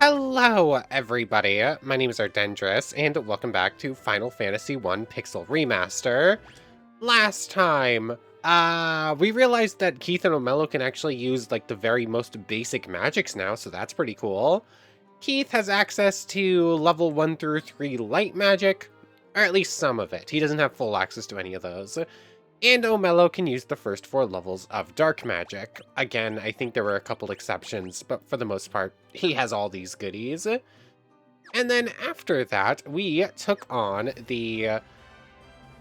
Hello, everybody. My name is Ardendris, and welcome back to Final Fantasy I Pixel Remaster. Last time, we realized that Keith and Omello can actually use, like, the very most basic magics now, so that's pretty cool. Keith has access to level 1 through 3 light magic, or at least some of it. He doesn't have full access to any of those. And Omello can use the first 4 levels of dark magic. Again, I think there were a couple exceptions, but for the most part, he has all these goodies. And then after that, we took on the...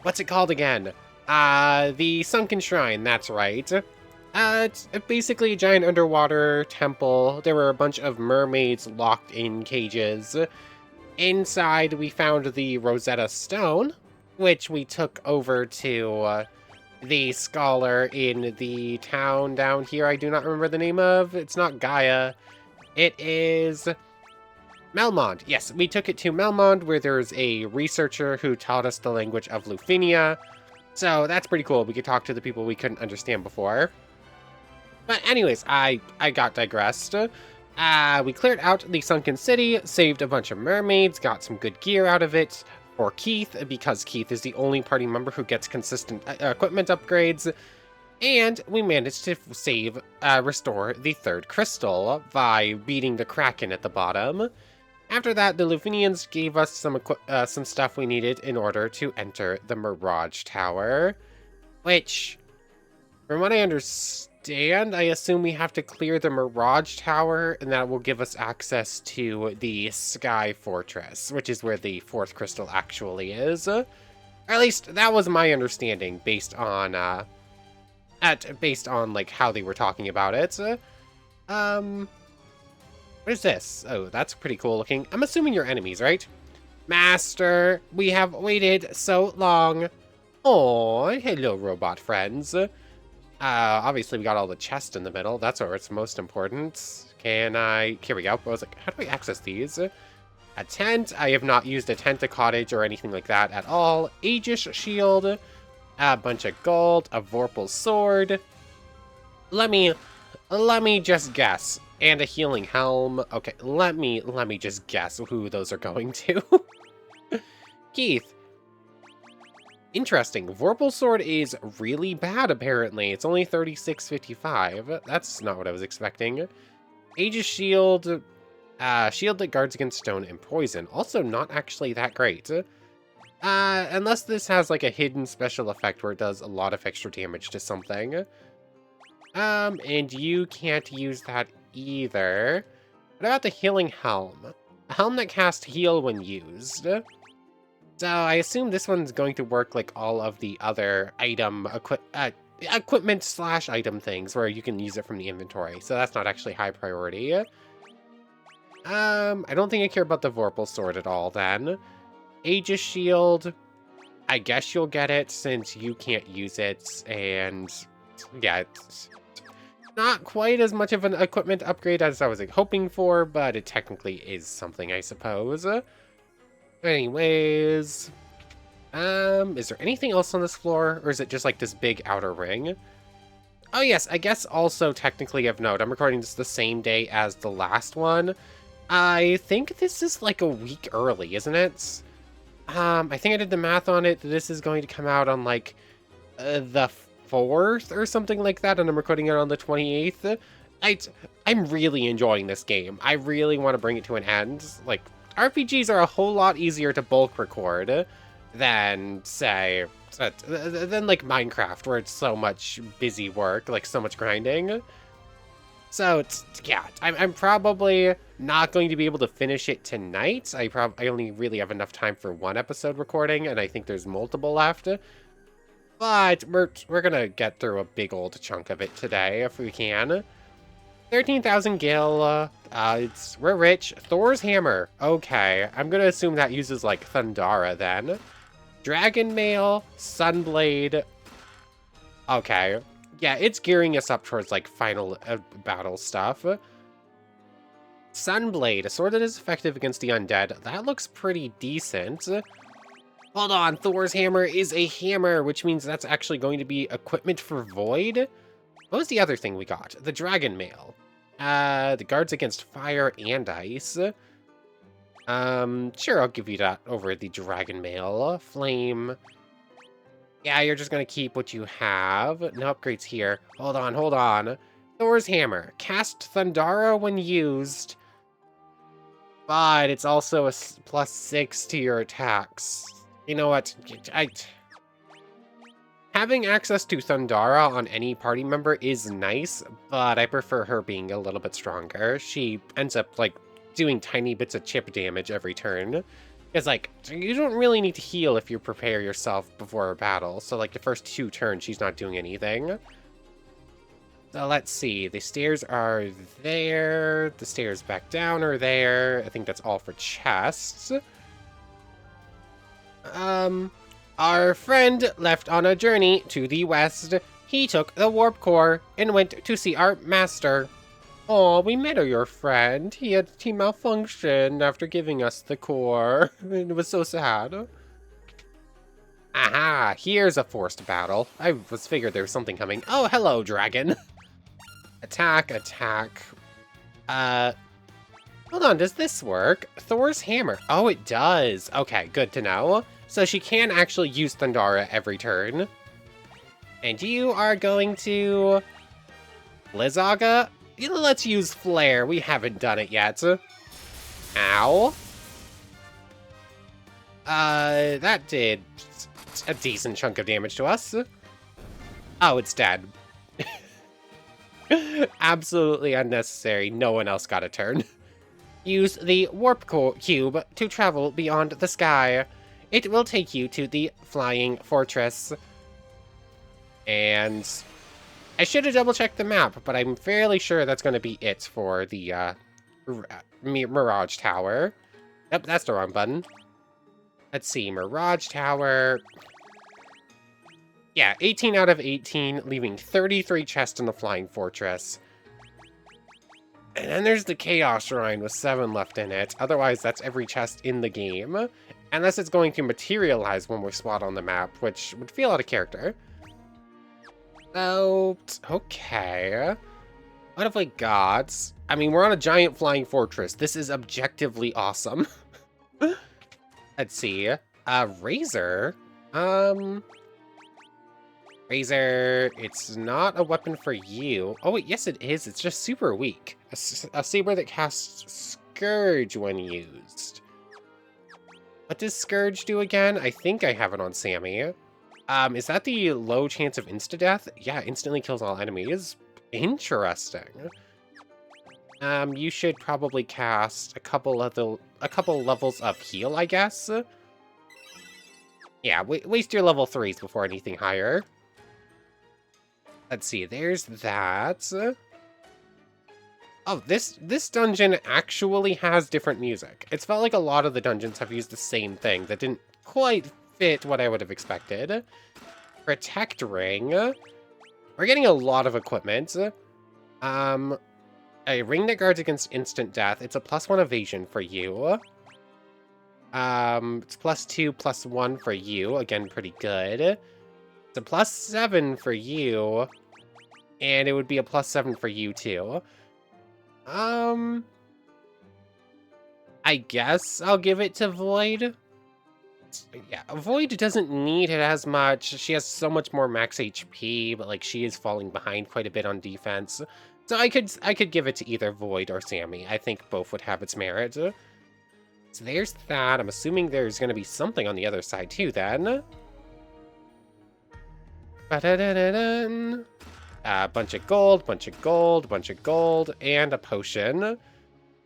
what's it called again? The Sunken Shrine, that's right. It's basically a giant underwater temple. There were a bunch of mermaids locked in cages. Inside, we found the Rosetta Stone, which we took over to... the scholar in the town down here I do not remember the name of. It's not Gaia. It is Melmond. Yes, we took it to Melmond, where there's a researcher who taught us the language of Lufinia. So that's pretty cool. We could talk to the people we couldn't understand before. But anyways, I got digressed. We cleared out the Sunken City, saved a bunch of mermaids, got some good gear out of it, for Keith, because Keith is the only party member who gets consistent equipment upgrades, and we managed to restore the third crystal by beating the Kraken at the bottom. After that, the Lufinians gave us some stuff we needed in order to enter the Mirage Tower, which, from what I understand, I assume we have to clear the Mirage Tower, and that will give us access to the Sky Fortress, which is where the fourth crystal actually is. Or at least, that was my understanding, based on like, how they were talking about it. What is this? Oh, that's pretty cool looking. I'm assuming you're enemies, right? Master, we have waited so long. Oh, hello, robot friends. Obviously we got all the chests in the middle. That's where it's most important. Here we go. I was like, how do we access these? A tent. I have not used a tent, a cottage, or anything like that at all. Aegis shield. A bunch of gold. A Vorpal sword. Let me just guess. And a healing helm. Okay, let me just guess who those are going to. Keith. Interesting. Vorpal Sword is really bad, apparently. It's only 3655. That's not what I was expecting. Aegis Shield. Shield that guards against stone and poison. Also not actually that great. Unless this has like a hidden special effect where it does a lot of extra damage to something. And you can't use that either. What about the Healing Helm? A helm that casts heal when used. So I assume this one's going to work like all of the other equipment slash item things where you can use it from the inventory. So that's not actually high priority. I don't think I care about the Vorpal sword at all then. Aegis shield. I guess you'll get it since you can't use it. And yeah, it's not quite as much of an equipment upgrade as I was hoping for, but it technically is something, I suppose. Anyways, is there anything else on this floor, or is it just like this big outer ring? Oh yes, I guess also technically of note, I'm recording this the same day as the last one. I think this is like a week early, isn't it? I think I did the math on it. This is going to come out on like the 4th or something like that, and I'm recording it on the 28th. I'm really enjoying this game. I really want to bring it to an end. Like, RPGs are a whole lot easier to bulk record than, say, than like Minecraft, where it's so much busy work, like so much grinding. So, yeah, I'm probably not going to be able to finish it tonight. I only really have enough time for one episode recording, and I think there's multiple left. But we're gonna get through a big old chunk of it today, if we can. 13,000 gil, we're rich. Thor's hammer. Okay, I'm gonna assume that uses, like, Thundara, then. Dragon mail, Sunblade. Okay. Yeah, it's gearing us up towards, like, final battle stuff. Sunblade, a sword that is effective against the undead. That looks pretty decent. Hold on, Thor's hammer is a hammer, which means that's actually going to be equipment for Void? What was the other thing we got? The dragon mail. The guards against fire and ice. Sure, I'll give you that over the dragon mail. Flame. Yeah, you're just gonna keep what you have. No upgrades here. Hold on, hold on. Thor's hammer. Cast Thundara when used. But it's also a +6 to your attacks. You know what? Having access to Thundara on any party member is nice, but I prefer her being a little bit stronger. She ends up, like, doing tiny bits of chip damage every turn. Because, like, you don't really need to heal if you prepare yourself before a battle. So, like, the first 2 turns, she's not doing anything. So, let's see. The stairs are there. The stairs back down are there. I think that's all for chests. Our friend left on a journey to the west. He took the warp core and went to see our master. Oh, we met your friend. He malfunctioned after giving us the core. It was so sad. Aha, here's a forced battle. I was figured there was something coming. Oh, hello, dragon. Attack, attack. Hold on, does this work? Thor's hammer. Oh, it does. Okay, good to know. So she can actually use Thundara every turn. And you are going to... Blizzaga? Let's use Flare. We haven't done it yet. Ow. That did a decent chunk of damage to us. Oh, it's dead. Absolutely unnecessary. No one else got a turn. Use the warp cube to travel beyond the sky. It will take you to the flying fortress. And I should have double-checked the map, but I'm fairly sure that's going to be it for the Mirage Tower. Yep, that's the wrong button. Let's see, Mirage Tower. Yeah, 18 out of 18, leaving 33 chests in the flying fortress. And then there's the Chaos Shrine with 7 left in it. Otherwise, that's every chest in the game. Unless it's going to materialize when we're spot on the map, which would feel out of character. So, okay. What have we got? I mean, we're on a giant flying fortress. This is objectively awesome. Let's see. Razor. Razor, it's not a weapon for you. Oh, wait, yes it is. It's just super weak. A saber that casts Scourge when used. What does Scourge do again? I think I have it on Sammy. Is that the low chance of insta-death? Yeah, instantly kills all enemies. Interesting. You should probably cast a couple levels of heal, I guess. Yeah, waste your level 3s before anything higher. Let's see, there's that. Oh, this dungeon actually has different music. It's felt like a lot of the dungeons have used the same thing that didn't quite fit what I would have expected. Protect ring. We're getting a lot of equipment. A ring that guards against instant death. It's a +1 evasion for you. It's +2, +1 for you. Again, pretty good. It's a +7 for you. And it would be a +7 for you, too. I guess I'll give it to Void. Yeah, Void doesn't need it as much. She has so much more max HP, but, like, she is falling behind quite a bit on defense. So I could give it to either Void or Sammy. I think both would have its merit. So there's that. I'm assuming there's going to be something on the other side, too, then. Ba-da-da-da-dun. Bunch of gold, bunch of gold, bunch of gold, and a potion.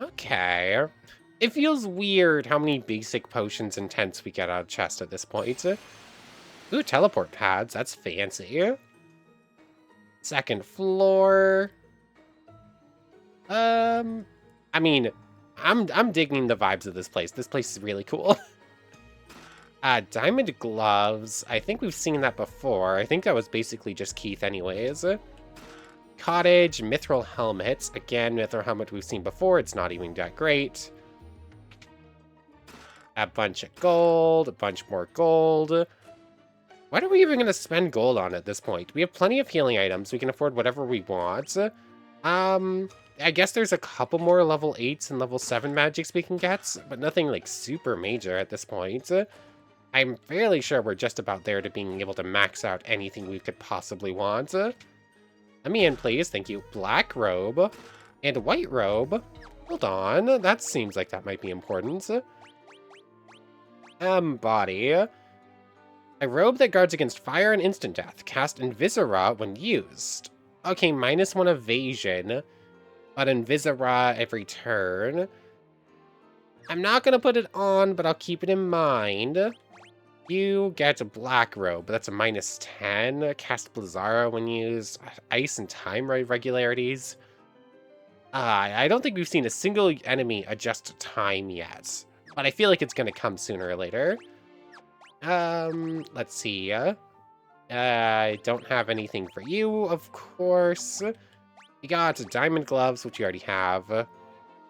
Okay. It feels weird how many basic potions and tents we get out of chest at this point. Ooh, teleport pads. That's fancy. Second floor. I mean, I'm digging the vibes of this place. This place is really cool. Diamond gloves. I think we've seen that before. I think that was basically just Keith anyways. Cottage, mithril helmets. Again, mithril helmet we've seen before. It's not even that great. A bunch of gold, a bunch more gold. What are we even going to spend gold on at this point? We have plenty of healing items. We can afford whatever we want. I guess there's a couple more level 8s and level 7 magics we can get, but nothing like super major at this point. I'm fairly sure we're just about there to being able to max out anything we could possibly want. Let me in, please. Thank you. Black robe and white robe. Hold on. That seems like that might be important. Body. A robe that guards against fire and instant death. Cast Invisora when used. Okay, -1 evasion, but Invisora every turn. I'm not going to put it on, but I'll keep it in mind. You get a black robe, that's a -10. Cast Blizzara when used. Ice and time regularities. I don't think we've seen a single enemy adjust time yet, but I feel like it's going to come sooner or later. Let's see. I don't have anything for you, of course. You got diamond gloves, which you already have.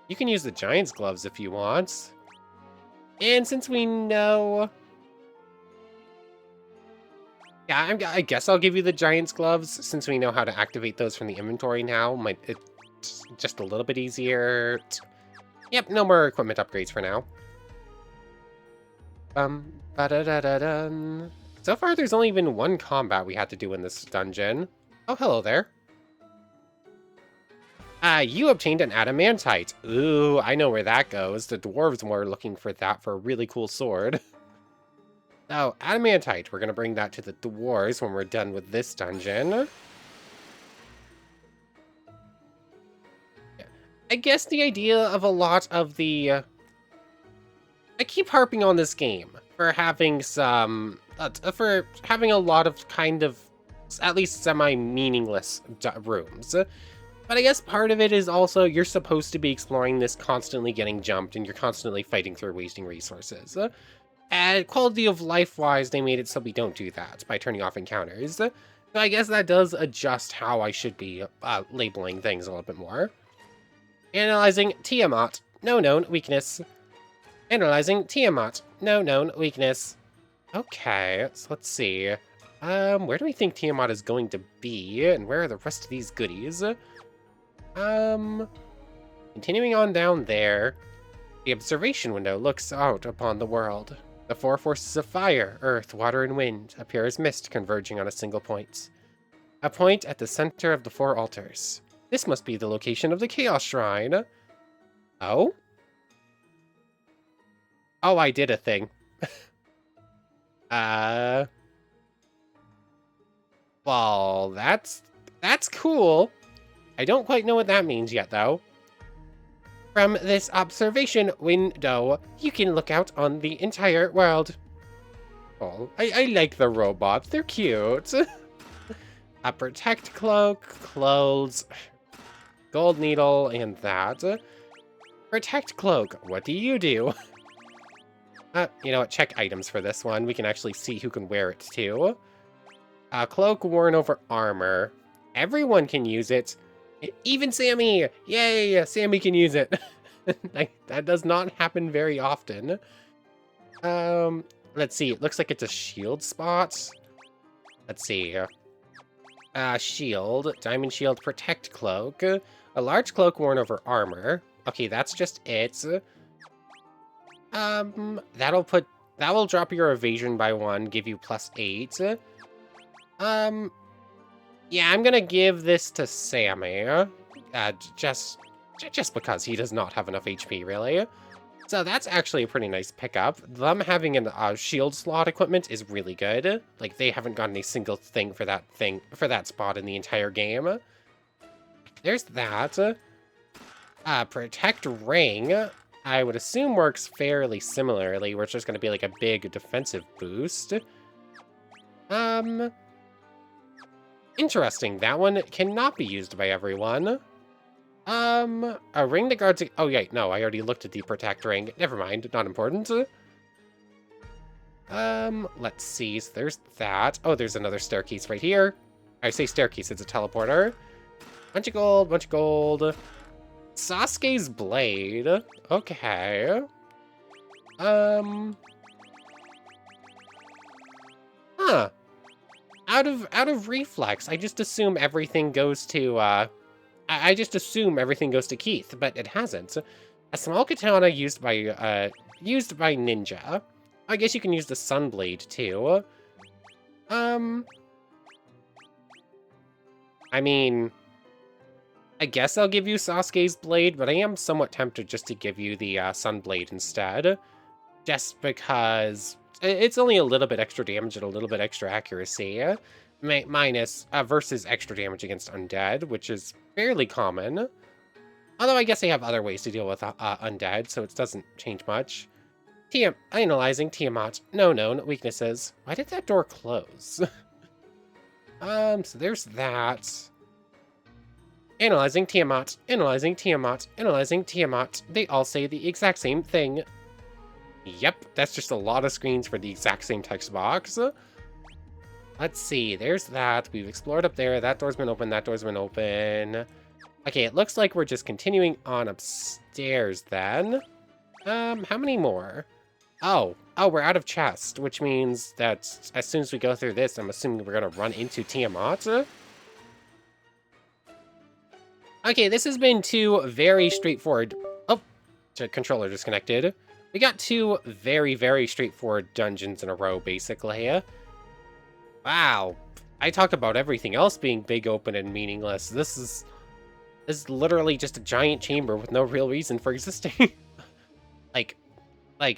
You can use the giant's gloves if you want. And since we know... Yeah, I guess I'll give you the giant's gloves, since we know how to activate those from the inventory now. It's just a little bit easier. Yep, no more equipment upgrades for now. Ba-da-da-da-dun. So far, there's only been one combat we had to do in this dungeon. Oh, hello there. You obtained an adamantite. Ooh, I know where that goes. The dwarves were looking for that for a really cool sword. Oh, adamantite. We're going to bring that to the dwarves when we're done with this dungeon. I guess the idea of a lot of the... I keep harping on this game for having some... for having a lot of kind of, at least semi-meaningless rooms. But I guess part of it is also you're supposed to be exploring this constantly getting jumped and you're constantly fighting through wasting resources. And quality of life-wise, they made it so we don't do that by turning off encounters. So I guess that does adjust how I should be labeling things a little bit more. Analyzing Tiamat, no known weakness. Analyzing Tiamat, no known weakness. Okay, so let's see. Where do we think Tiamat is going to be, and where are the rest of these goodies? Continuing on down there, the observation window looks out upon the world. The four forces of fire, earth, water, and wind appear as mist converging on a single point. A point at the center of the four altars. This must be the location of the Chaos Shrine. Oh? Oh, I did a thing. Well, that's cool. I don't quite know what that means yet, though. From this observation window, you can look out on the entire world. Oh, I like the robots. They're cute. A protect cloak, clothes, gold needle, and that. Protect cloak, what do you do? You know what? Check items for this one. We can actually see who can wear it, too. Cloak worn over armor. Everyone can use it. Even Sammy! Yay! Sammy can use it. That does not happen very often. Let's see. It looks like it's a shield spot. Let's see. Shield. Diamond shield. Protect cloak. A large cloak worn over armor. Okay, that's just it. That will drop your evasion by 1, give you +8. Yeah, I'm gonna give this to Sammy. Just because he does not have enough HP, really. So that's actually a pretty nice pickup. Them having a shield slot equipment is really good. Like, they haven't gotten a single thing for that spot in the entire game. There's that. Protect ring, I would assume works fairly similarly, where it's just gonna be like a big defensive boost. Interesting. That one cannot be used by everyone. A ring that guards... Oh, yeah, no, I already looked at the protect ring. Never mind, not important. Let's see. So there's that. Oh, there's another staircase right here. I say staircase, it's a teleporter. Bunch of gold, bunch of gold. Sasuke's blade. Okay. Huh. Out of reflex, I just assume everything goes to, I just assume everything goes to Keith, but it hasn't. A small katana used by Ninja. I guess you can use the Sunblade too. I mean, I guess I'll give you Sasuke's blade, but I am somewhat tempted just to give you the Sunblade instead. Just because it's only a little bit extra damage and a little bit extra accuracy. Minus versus extra damage against undead, which is fairly common. Although I guess I have other ways to deal with undead, so it doesn't change much. Analyzing Tiamat. No known weaknesses. Why did that door close? So there's that. Analyzing Tiamat. Analyzing Tiamat. Analyzing Tiamat. They all say the exact same thing. Yep, that's just a lot of screens for the exact same text box. Let's see, there's that. We've explored up there. That door's been open. That door's been open. Okay, it looks like we're just continuing on upstairs then. How many more? Oh, we're out of chest, which means that as soon as we go through this, I'm assuming we're gonna run into Tiamat. Okay, this has been two very straightforward... Oh, controller disconnected. We got two very, very straightforward dungeons in a row, basically. Wow. I talked about everything else being big, open, and meaningless. This is literally just a giant chamber with no real reason for existing. like,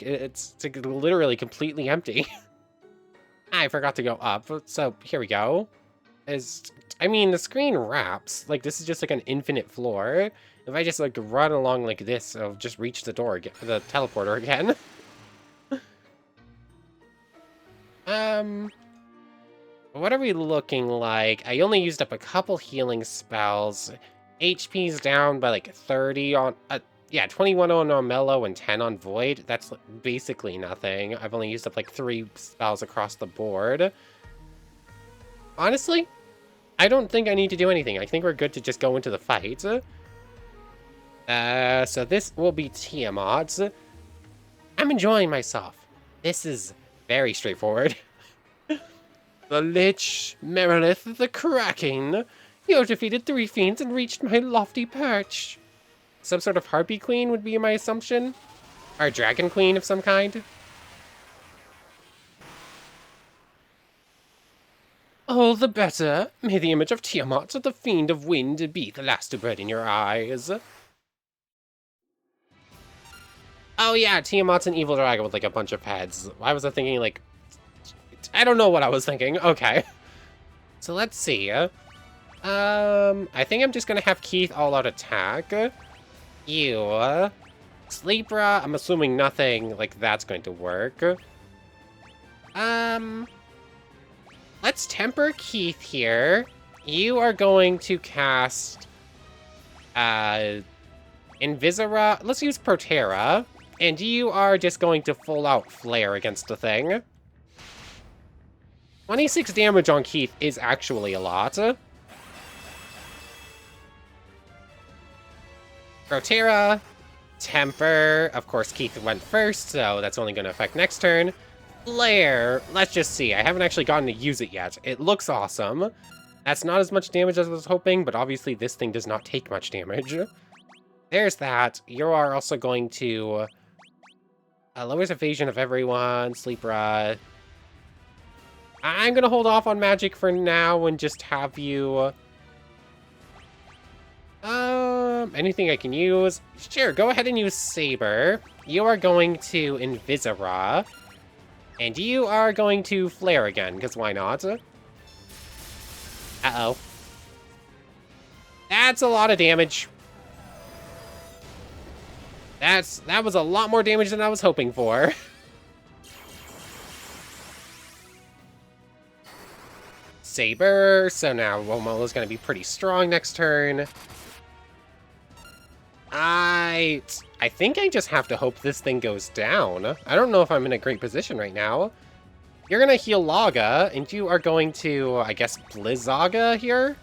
it's literally completely empty. I forgot to go up, so here we go. I mean, the screen wraps. Like, this is just like an infinite floor. If I just like run along like this, I'll just reach the door again, the teleporter again. What are we looking like? I only used up a couple healing spells. HP's down by like 30 on, yeah, 21 on Mellow and 10 on Void. That's basically nothing. I've only used up like 3 spells across the board. Honestly, I don't think I need to do anything. I think we're good to just go into the fight. So this will be Tiamat. I'm enjoying myself. This is very straightforward. The Lich, Merilith, the Kraken. You have defeated 3 fiends and reached my lofty perch. Some sort of Harpy Queen would be my assumption. Or a Dragon Queen of some kind. All the better. May the image of Tiamat, the Fiend of Wind, be the last to burn in your eyes. Oh yeah, Tiamat's an evil dragon with like a bunch of heads. Why was I thinking like... I don't know what I was thinking. Okay. So let's see. I think I'm just gonna have Keith all-out attack. You. Sleepra, I'm assuming nothing like that's going to work. Let's temper Keith here. You are going to cast... Invisera. Let's use Protera. And you are just going to full-out flare against the thing. 26 damage on Keith is actually a lot. Protera. Temper. Of course, Keith went first, so that's only going to affect next turn. Flare. Let's just see. I haven't actually gotten to use it yet. It looks awesome. That's not as much damage as I was hoping, but obviously this thing does not take much damage. There's that. You are also going to... lowers evasion of everyone. Sleep Rod. I'm going to hold off on magic for now and just have you... anything I can use? Sure, go ahead and use Saber. You are going to Invisera. And you are going to Flare again, because why not? Uh-oh. That's a lot of damage. That was a lot more damage than I was hoping for. Saber, so now Womolo's gonna be pretty strong next turn. I think I just have to hope this thing goes down. I don't know if I'm in a great position right now. You're gonna heal Laga, and you are going to, I guess, Blizzaga here?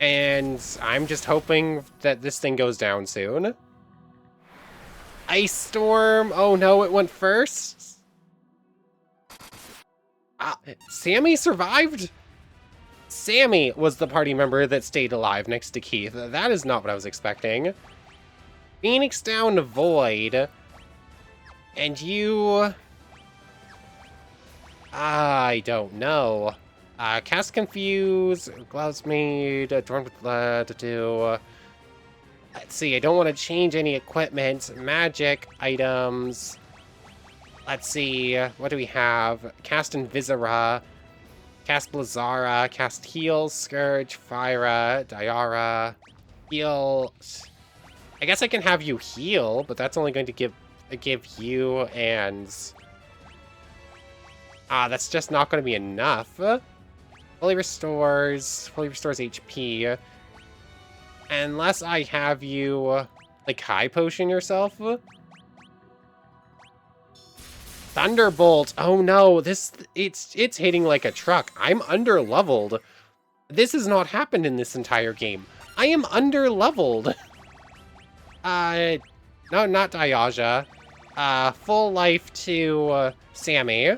And I'm just hoping that this thing goes down soon. Ice Storm! Oh no, it went first? Sammy survived? Sammy was the party member that stayed alive next to Keith. That is not what I was expecting. Phoenix down to Void. And you... I don't know. Cast Confuse, Gloves Made, Adorned with to do... Let's see, I don't want to change any equipment. Magic items. Let's see, what do we have? Cast Invisira, Cast Blazara, Cast Heal, Scourge, Fyra, Diara, Heal. I guess I can have you heal, but that's only going to give you and... that's just not going to be enough. Fully restores HP. Unless I have you, like, high potion yourself. Thunderbolt! Oh no, it's hitting like a truck. I'm under-leveled. This has not happened in this entire game. I am under-leveled. No, not Diaja. Full life to, Sammy.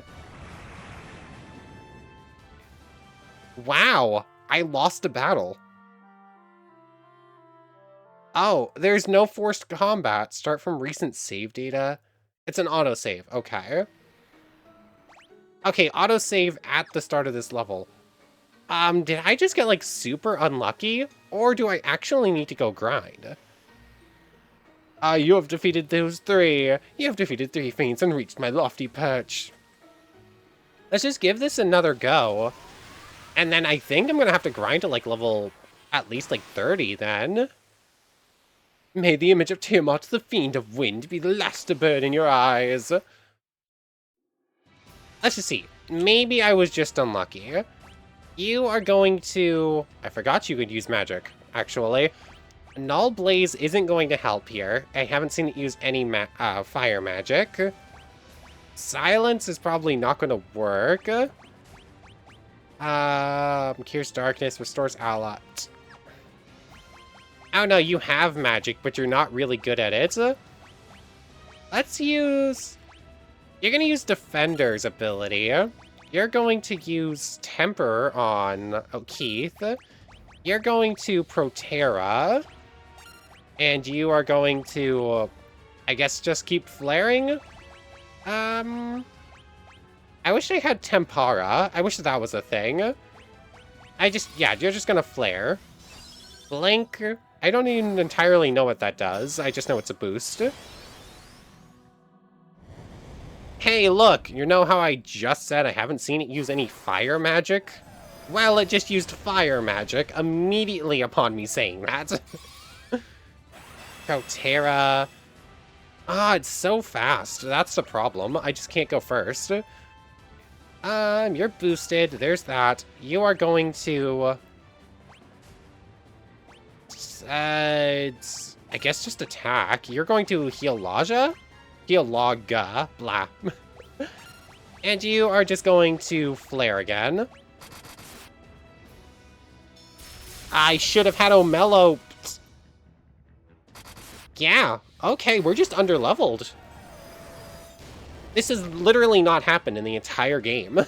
Wow, I lost a battle. Oh, there's no forced combat. Start from recent save data. It's an autosave, okay. Okay, autosave at the start of this level. Did I just get, like, super unlucky? Or do I actually need to go grind? You have defeated those 3. You have defeated 3 fiends and reached my lofty perch. Let's just give this another go. And then I think I'm gonna have to grind to, like, level at least, like, 30 then. May the image of Tiamat, the fiend of wind, be the last to burn in your eyes. Let's just see. Maybe I was just unlucky. You are going to... I forgot you could use magic, actually. Null Blaze isn't going to help here. I haven't seen it use any fire magic. Silence is probably not going to work. Cures Darkness, restores ally. Oh no, you have magic, but you're not really good at it. Let's use... You're going to use Defender's ability. You're going to use Temper on Keith. You're going to Protera. And you are going to, I guess, just keep flaring? I wish I had Tempara. I wish that was a thing. Yeah, you're just going to flare. Blink. I don't even entirely know what that does. I just know it's a boost. Hey, look! You know how I just said I haven't seen it use any fire magic? Well, it just used fire magic immediately upon me saying that. Protera. It's so fast. That's the problem. I just can't go first. You're boosted. There's that. You are going to... I guess just attack. You're going to heal Laja? Heal Laga. Blah. And you are just going to flare again. I should have had Omello. Yeah. Okay, we're just underleveled. This has literally not happened in the entire game.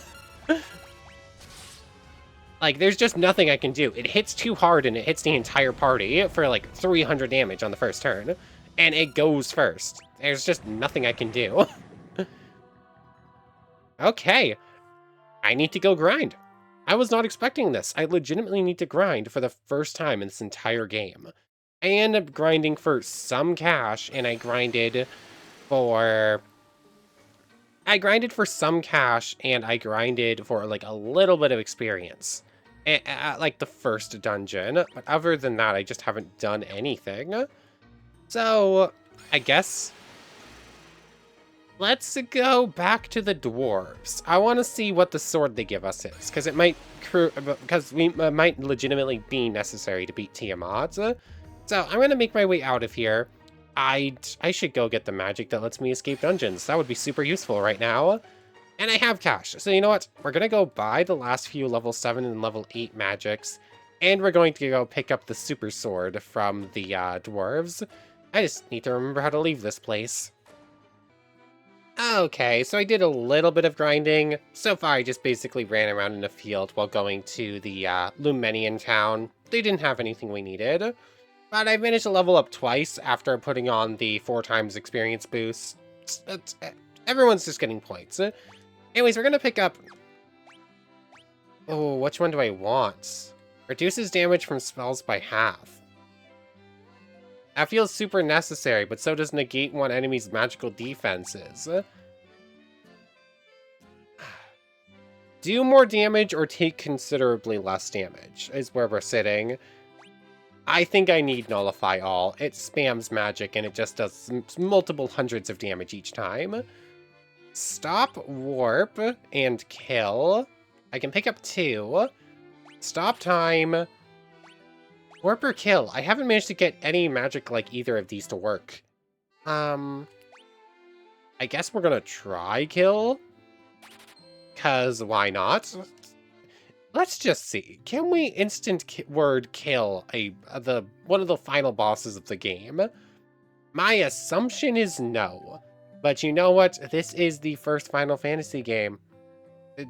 Like, there's just nothing I can do. It hits too hard and it hits the entire party for like 300 damage on the first turn. And it goes first. There's just nothing I can do. Okay. I need to go grind. I was not expecting this. I legitimately need to grind for the first time in this entire game. I ended up grinding for some cash, and I grinded for some cash, and I grinded for like a little bit of experience at like the first dungeon. But other than that, I just haven't done anything. So I guess let's go back to the dwarves. I want to see what the sword they give us is, because we might legitimately be necessary to beat Tiamat. So I'm gonna make my way out of here. I should go get the magic that lets me escape dungeons. That would be super useful right now. And I have cash. So you know what? We're gonna go buy the last few level 7 and level 8 magics. And we're going to go pick up the super sword from the dwarves. I just need to remember how to leave this place. Okay, so I did a little bit of grinding. So far, I just basically ran around in a field while going to the Lumenian town. They didn't have anything we needed, but I managed to level up twice after putting on the 4x experience boost. Everyone's just getting points. Anyways, we're gonna pick up... Oh, which one do I want? Reduces damage from spells by half. That feels super necessary, but so does negate one enemy's magical defenses. Do more damage or take considerably less damage is where we're sitting. I think I need Nullify All. It spams magic and it just does multiple hundreds of damage each time. Stop, Warp, and Kill. I can pick up 2. Stop Time. Warp or Kill. I haven't managed to get any magic like either of these to work. I guess we're gonna try Kill. Cause why not? Let's just see. Can we instant word kill one of the final bosses of the game? My assumption is no. But you know what? This is the first Final Fantasy game.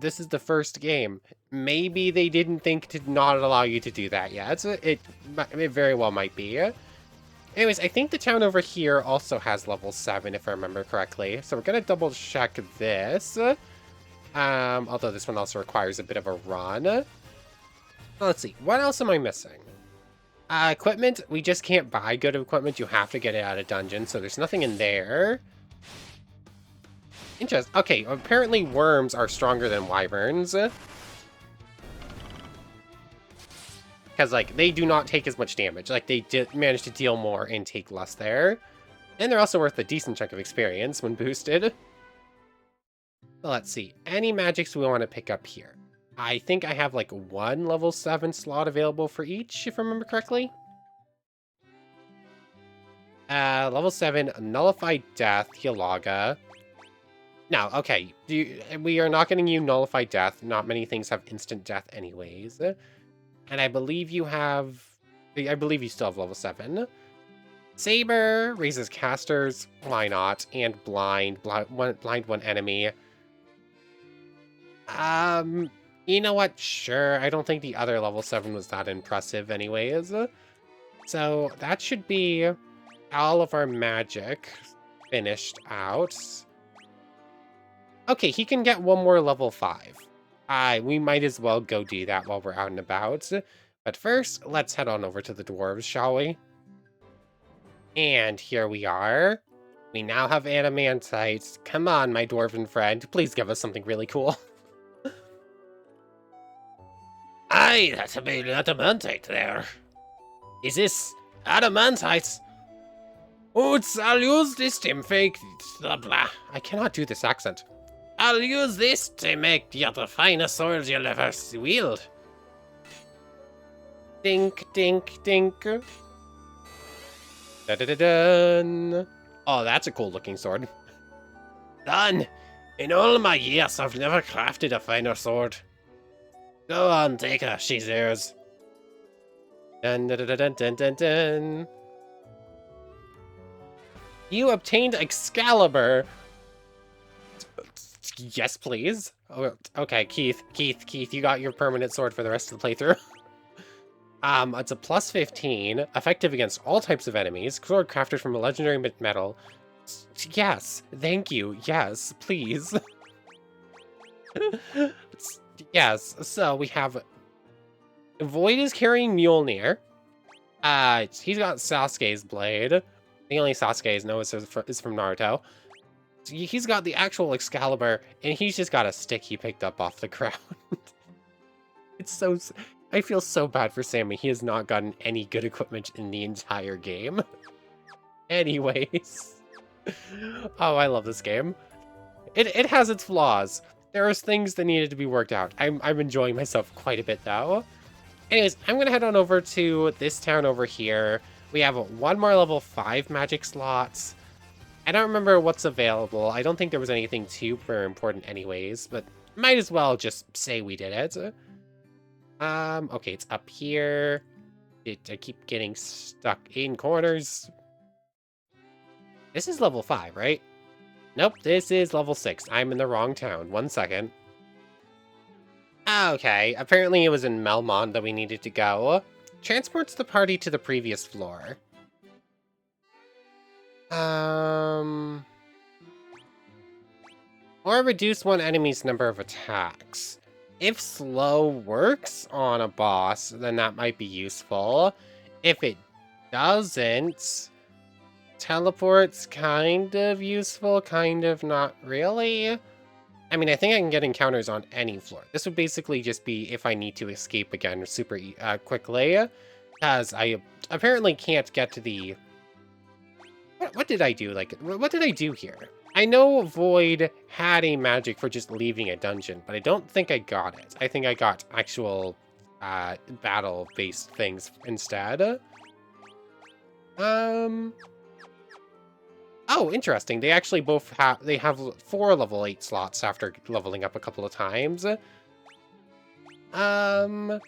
This is the first game. Maybe they didn't think to not allow you to do that yet. It very well might be. Anyways, I think the town over here also has level 7, if I remember correctly. So we're gonna double check this. Although this one also requires a bit of a run. Let's see, what else am I missing? Equipment, we just can't buy good equipment. You have to get it out of dungeon, so there's nothing in there. Interesting. Okay, apparently worms are stronger than wyverns. Because, like, they do not take as much damage. Like, they manage to deal more and take less there. And they're also worth a decent chunk of experience when boosted. Let's see, any magics we want to pick up here? I think I have like 1 level 7 slot available for each, if I remember correctly. Level 7, Nullify Death, Hilaga. No, okay, we are not getting you Nullify Death. Not many things have instant death anyways. And I believe you still have level 7. Saber, raises casters, why not? And blind one enemy. You know what? Sure. I don't think the other level 7 was that impressive anyways. So that should be all of our magic finished out. Okay, he can get 1 more level 5. We might as well go do that while we're out and about. But first, let's head on over to the dwarves, shall we? And here we are. We now have adamantite. Come on, my dwarven friend. Please give us something really cool. Aye, that's a bit adamantite there. Is this adamantite? Oots, I'll use this to make blah blah. I cannot do this accent. I'll use this to make the finest sword you'll ever wield. Dink, dink, dink. Da-da-da-dun. Oh, that's a cool looking sword. Done. In all my years, I've never crafted a finer sword. Go on, take her, she's yours. Dun, dun, dun, dun, dun, dun, dun. You obtained Excalibur. Yes, please. Oh, okay, Keith, you got your permanent sword for the rest of the playthrough. It's a plus 15, effective against all types of enemies, sword crafted from a legendary metal. Yes, thank you, yes, please. Yes, so we have... Void is carrying Mjolnir. He's got Sasuke's blade. The only Sasuke knows is from Naruto. He's got the actual Excalibur, and he's just got a stick he picked up off the ground. It's so... I feel so bad for Sammy. He has not gotten any good equipment in the entire game. Anyways. Oh, I love this game. It has its flaws. There are things that needed to be worked out. I'm enjoying myself quite a bit, though. Anyways, I'm going to head on over to this town over here. We have 1 more level 5 magic slots. I don't remember what's available. I don't think there was anything super important anyways, but might as well just say we did it. Okay, it's up here. I keep getting stuck in corners. This is level 5, right? Nope, this is level 6. I'm in the wrong town. 1 second. Okay, apparently it was in Melmond that we needed to go. Transports the party to the previous floor. Or reduce one enemy's number of attacks. If slow works on a boss, then that might be useful. If it doesn't, teleport's kind of useful, kind of not really. I mean, I think I can get encounters on any floor. This would basically just be if I need to escape again super quickly, because I apparently can't get to the... What did I do? Like, what did I do here? I know Void had a magic for just leaving a dungeon, but I don't think I got it. I think I got actual battle-based things instead. Oh, interesting. They actually both have... They have 4 level 8 slots after leveling up a couple of times. I'm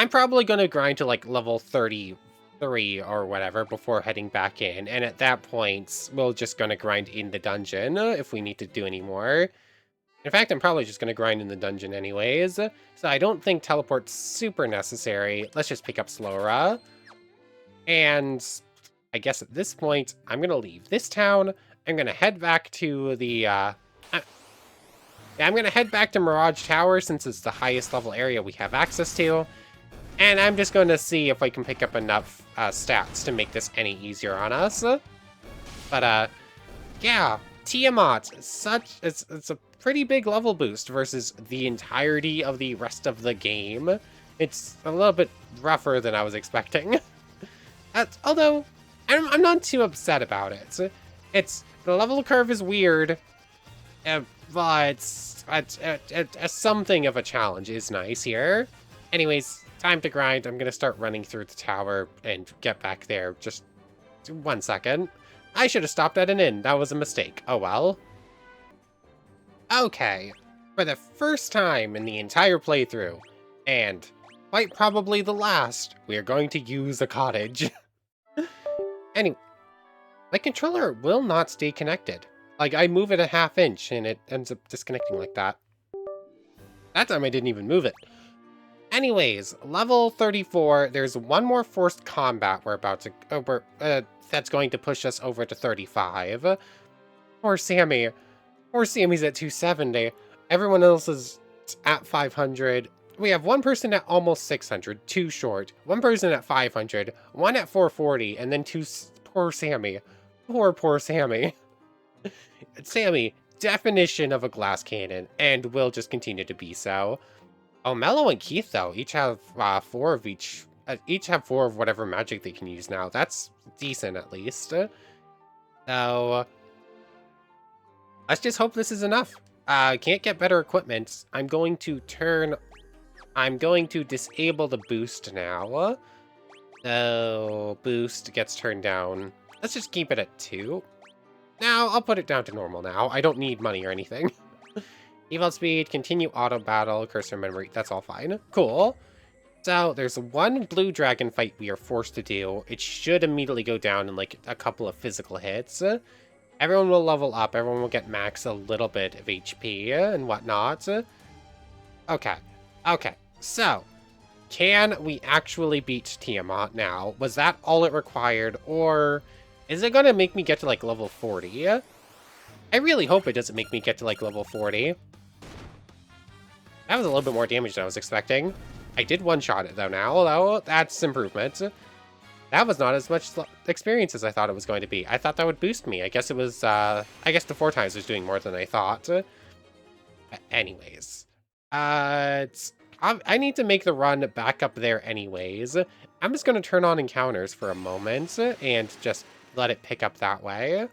probably going to grind to, like, level 33 or whatever before heading back in. And at that point, we're just going to grind in the dungeon if we need to do any more. In fact, I'm probably just going to grind in the dungeon anyways. So I don't think teleport's super necessary. Let's just pick up Slowra. And... I guess at this point, I'm going to leave this town. I'm going to head back to the, I'm going to head back to Mirage Tower since it's the highest level area we have access to. And I'm just going to see if I can pick up enough stats to make this any easier on us. But, yeah, Tiamat, it's a pretty big level boost versus the entirety of the rest of the game. It's a little bit rougher than I was expecting. Although... I'm not too upset about it. The level curve is weird, but something of a challenge is nice here. Anyways, time to grind. I'm gonna start running through the tower and get back there. Just 1 second. I should have stopped at an inn. That was a mistake. Oh well. Okay, for the first time in the entire playthrough, and quite probably the last, we are going to use a cottage. Anyway, my controller will not stay connected. Like, I move it a ½ inch and it ends up disconnecting like that. That time I didn't even move it. Anyways, level 34, there's one more forced combat we're about to... that's going to push us over to 35. Poor Sammy. Poor Sammy's at 270. Everyone else is at 500. We have one person at almost 600, 2 short. One person at 500, 1 at 440, and then 2... Poor Sammy. Poor Sammy. Sammy, definition of a glass cannon, and will just continue to be so. Oh, Mello and Keith, though, each have 4 of each... each have 4 of whatever magic they can use now. That's decent, at least. So... let's just hope this is enough. Can't get better equipment. I'm going to disable the boost now. So, boost gets turned down. Let's just keep it at 2. Now, I'll put it down to normal now. I don't need money or anything. Default speed, continue auto battle, cursor memory. That's all fine. Cool. So, there's one blue dragon fight we are forced to do. It should immediately go down in, like, a couple of physical hits. Everyone will level up. Everyone will get max a little bit of HP and whatnot. Okay. Okay. So, can we actually beat Tiamat now? Was that all it required? Or is it going to make me get to, like, level 40? I really hope it doesn't make me get to, like, level 40. That was a little bit more damage than I was expecting. I did one-shot it, though, now. Though, that's improvement. That was not as much experience as I thought it was going to be. I thought that would boost me. I guess it was, I guess the 4 times was doing more than I thought. Anyways. I need to make the run back up there anyways. I'm just going to turn on encounters for a moment and just let it pick up that way.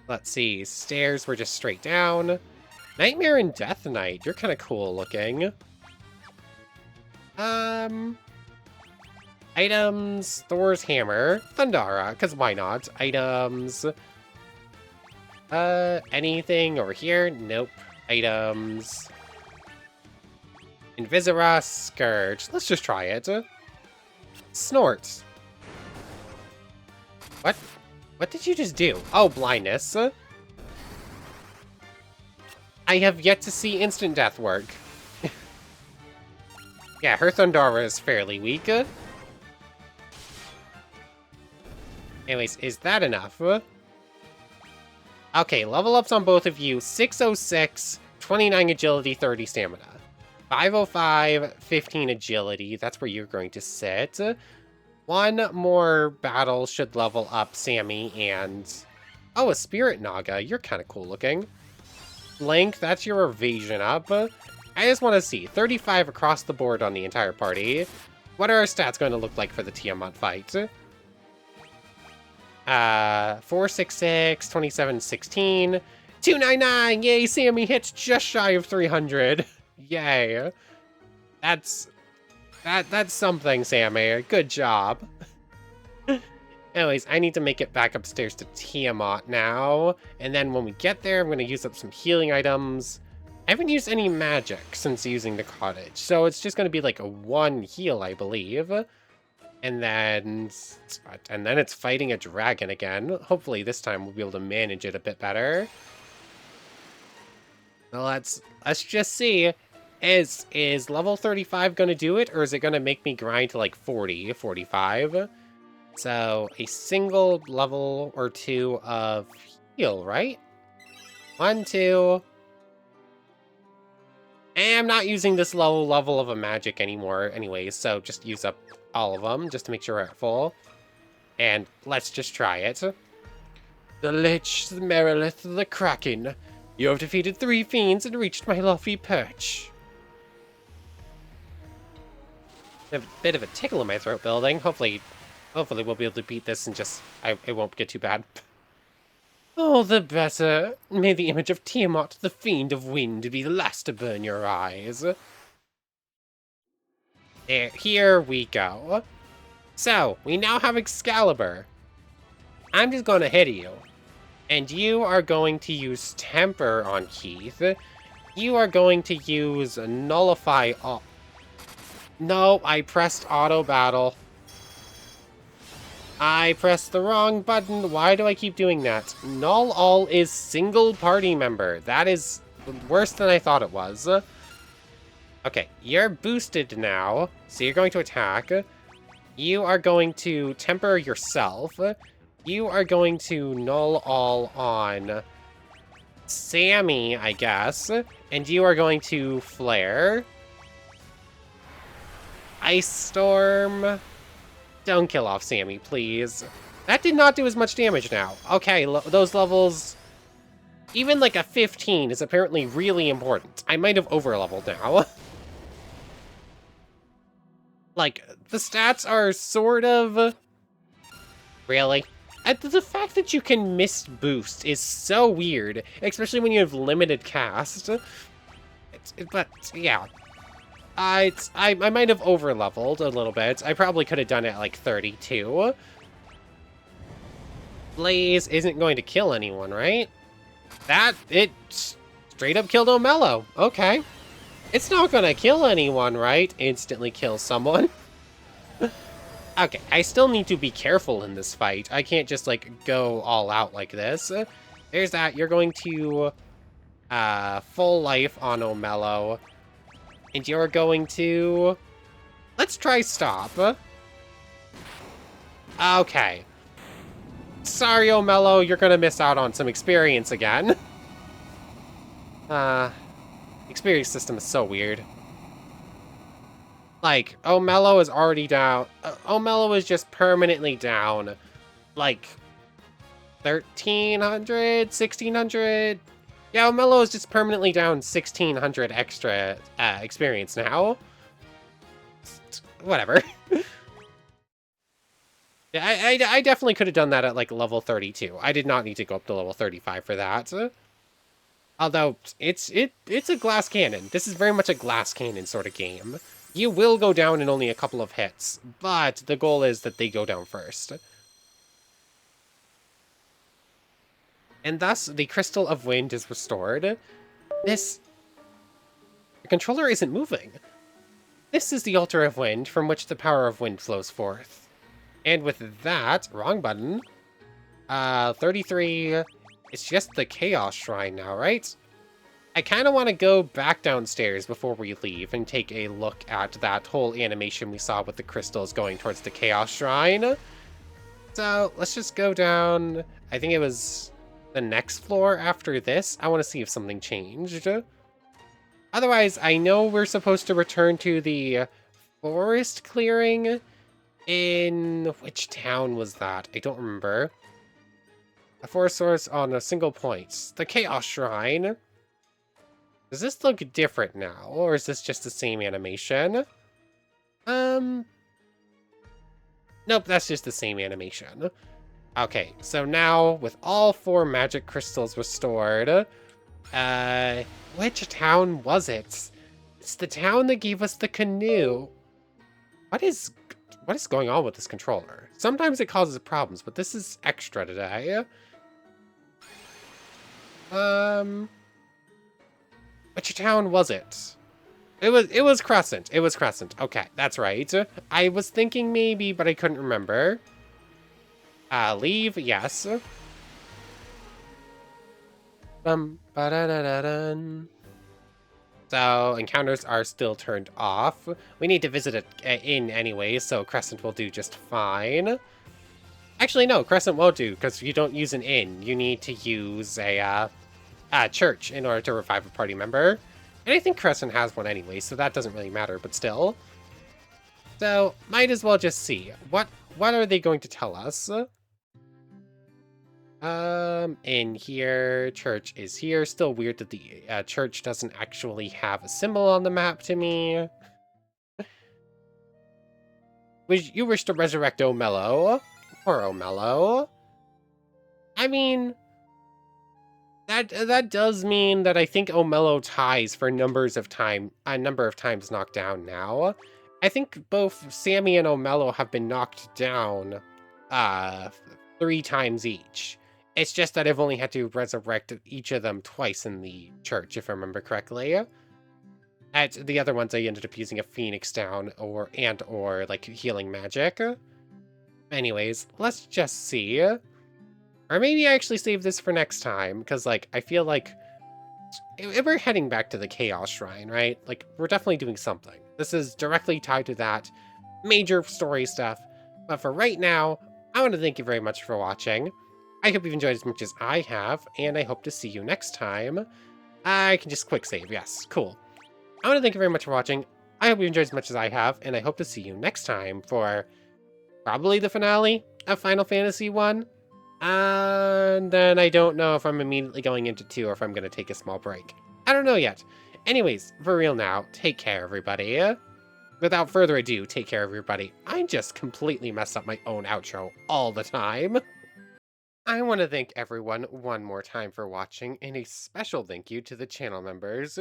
Let's see. Stairs were just straight down. Nightmare and Death Knight. You're kind of cool looking. Items, Thor's Hammer, Thundara, because why not? Items, anything over here? Nope. Items, Invisira, Scourge. Let's just try it. Snort. What? What did you just do? Oh, blindness. I have yet to see instant death work. Yeah, her Thundara is fairly weak. Anyways, is that enough? Okay, level ups on both of you. 606, 29 agility, 30 stamina. 505, 15 agility. That's where you're going to sit. One more battle should level up Sammy and... Oh, a Spirit Naga. You're kind of cool looking. Link, that's your evasion up. I just want to see. 35 across the board on the entire party. What are our stats going to look like for the Tiamat fight? 466, 27, 16, 299. Yay, Sammy hits just shy of 300. Yay. That's something, Sammy. Good job. Anyways, I need to make it back upstairs to Tiamat now. And then when we get there, I'm going to use up some healing items. I haven't used any magic since using the cottage, so it's just going to be like a 1 heal, I believe. And then it's fighting a dragon again. Hopefully this time we'll be able to manage it a bit better. Well, let's just see. Is level 35 going to do it, or is it going to make me grind to like 40, 45? So a single level or 2 of heal, right? 1, 2. And I'm not using this low level of a magic anymore anyways, so just use up all of them just to make sure we're at full. And let's just try it. The Lich, the Merilith, the Kraken. You have defeated 3 fiends and reached my lofty perch. A bit of a tickle in my throat building. Hopefully we'll be able to beat this and just... it won't get too bad. All the better. May the image of Tiamat, the fiend of wind, be the last to burn your eyes. There, here we go. So, we now have Excalibur. I'm just going to hit you. And you are going to use Temper on Keith. You are going to use Nullify... No, I pressed Auto Battle. I pressed the wrong button. Why do I keep doing that? Null All is single party member. That is worse than I thought it was. Okay, you're boosted now, so you're going to attack. You are going to temper yourself. You are going to Null All on Sammy, I guess. And you are going to Flare. Ice Storm. Don't kill off Sammy, please. That did not do as much damage now. Okay, those levels... Even like a 15 is apparently really important. I might have overleveled now. Like, the stats are sort of... Really? The fact that you can miss boost is so weird, especially when you have limited cast. But, yeah. I might have overleveled a little bit. I probably could have done it at like 32. Blaze isn't going to kill anyone, right? It straight up killed O'Mello. Okay. It's not gonna kill anyone, right? Instantly kill someone. Okay, I still need to be careful in this fight. I can't just, like, go all out like this. There's that. You're going to full life on O'Mello. And you're going to... Let's try stop. Okay. Sorry, O'Mello, you're gonna miss out on some experience again. Experience system is so weird. Like, O'Mello is already down. O'Mello is just permanently down. Like, 1,300? 1,600? Yeah, O'Mello is just permanently down 1,600 extra experience now. Whatever. Yeah, I definitely could have done that at, like, level 32. I did not need to go up to level 35 for that. Although, it's a glass cannon. This is very much a glass cannon sort of game. You will go down in only a couple of hits, but the goal is that they go down first. And thus, the Crystal of Wind is restored. The controller isn't moving. This is the Altar of Wind, from which the power of wind flows forth. And with that, wrong button, 33. It's just the Chaos Shrine now, right? I kind of want to go back downstairs before we leave and take a look at that whole animation we saw with the crystals going towards the Chaos Shrine. So let's just go down. I think it was the next floor after this. I want to see if something changed. Otherwise, I know we're supposed to return to the forest clearing. In which town was that? I don't remember. A forest source on a single point. The Chaos Shrine. Does this look different now, or is this just the same animation? Nope, that's just the same animation. Okay, so now with all 4 magic crystals restored, which town was it? It's the town that gave us the canoe. What is going on with this controller? Sometimes it causes problems, but this is extra today. Which town was it? It was Crescent. It was Crescent. Okay, that's right. I was thinking maybe, but I couldn't remember. Leave, yes. Ba-da-da-da-dun. So, encounters are still turned off. We need to visit an inn anyway, so Crescent will do just fine. Actually, no, Crescent won't do, because you don't use an inn. You need to use a church in order to revive a party member. And I think Crescent has one anyway, so that doesn't really matter, but still. So, might as well just see. What are they going to tell us? In here, church is here. Still weird that the church doesn't actually have a symbol on the map to me. You wish to resurrect O'Mello? Poor O'Mello. I mean, that does mean that I think O'Mello ties for a number of times knocked down now. I think both Sammy and O'Mello have been knocked down 3 times each. It's just that I've only had to resurrect each of them twice in the church, if I remember correctly. At the other ones, I ended up using a Phoenix down or like healing magic. Anyways, let's just see. Or maybe I actually save this for next time, because like I feel like if we're heading back to the Chaos Shrine, right? Like we're definitely doing something. This is directly tied to that major story stuff. But for right now, I want to thank you very much for watching. I hope you've enjoyed as much as I have, and I hope to see you next time. I can just quick save, yes, cool. I want to thank you very much for watching. I hope you enjoyed as much as I have, and I hope to see you next time for probably the finale of Final Fantasy 1. And then I don't know if I'm immediately going into 2 or if I'm going to take a small break. I don't know yet. Anyways, for real now, take care, everybody. Without further ado, take care, everybody. I just completely mess up my own outro all the time. I want to thank everyone one more time for watching, and a special thank you to the channel members.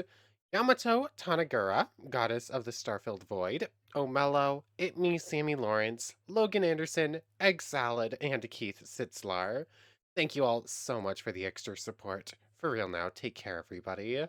Yamato Tanagura, Goddess of the Starfilled Void, O'Mello, It Me Sammy Lawrence, Logan Anderson, Egg Salad, and Keith Sitzlar. Thank you all so much for the extra support. For real now, take care everybody.